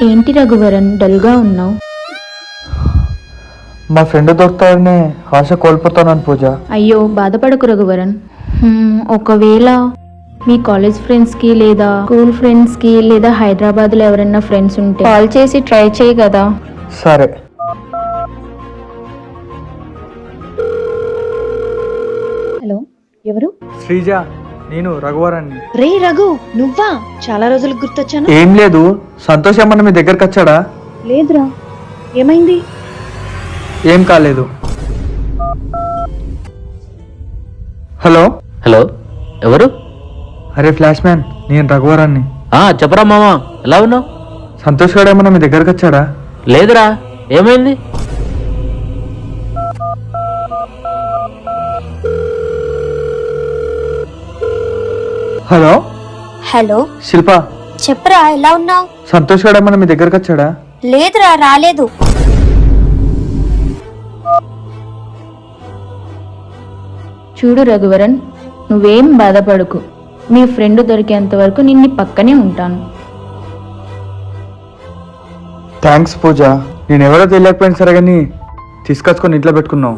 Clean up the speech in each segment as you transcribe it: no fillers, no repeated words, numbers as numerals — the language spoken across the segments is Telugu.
ఏంటి రఘువరన్ డల్గా ఉన్నావు? మా ఫ్రెండ్ దొరుకుతాడని ఆశ కోల్పోతానని పూజ. అయ్యో బాధపడకు రఘువరన్. ఒకవేళ మీ కాలేజ్ ఫ్రెండ్స్కి లేదా స్కూల్ ఫ్రెండ్స్కి లేదా హైదరాబాద్లో ఎవరైనా ఫ్రెండ్స్ ఉంటే కాల్ చేసి ట్రై చేయి కదా. సరే. హలో, ఎవరు? శ్రీజ, నేను రఘువరాన్ని. రే రఘు, నువ్వా? చాలా రోజులకు గుర్తొచ్చాను. ఏం లేదు, సంతోష్ ఏమన్నా మీ దగ్గరకు వచ్చాడా? లేదురా, ఏమైంది? ఏం కాలేదు. హలో హలో, ఎవరు? అరే ఫ్లాష్ మ్యాన్, నేను రఘువరాన్ని. చెప్పరా మామ, ఎలా ఉన్నావు? సంతోష్ గారు ఏమన్నా మీ దగ్గరకు వచ్చాడా? లేదురా, ఏమైంది? హలో హలో, శిల్ప, చెప్పరా, ఎలా ఉన్నావు? సంతోష్ గారు ఏమన్నా మీ దగ్గరకు వచ్చాడా? లేదురా, రాలేదు. చూడు రఘువరన్, నువ్వేం బాధపడకు. మీ ఫ్రెండ్ దొరికేంత వరకు నిన్ను పక్కనే ఉంటాను. థ్యాంక్స్ పూజ. నేను ఎవరో తెలియకపోయినా సరే కానీ తీసుకొచ్చుకొని ఇంట్లో పెట్టుకున్నావు.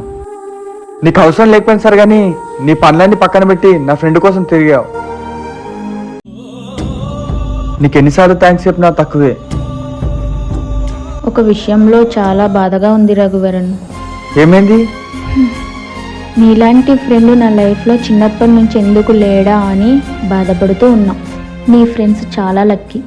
నీకు అవసరం లేకపోయినా సరే కానీ నీ పనులన్నీ పక్కన పెట్టి నా ఫ్రెండ్ కోసం తిరిగావు. నీకు ఎన్నిసార్లు థ్యాంక్స్ చెప్పినా తక్కువే. ఒక విషయంలో చాలా బాధగా ఉంది రఘువరన్. ఏమైంది? నీలాంటి ఫ్రెండ్ నా లైఫ్లో చిన్నప్పటి నుంచి ఎందుకు లేడా అని బాధపడుతూ ఉన్నా. నీ ఫ్రెండ్స్ చాలా లక్కీ.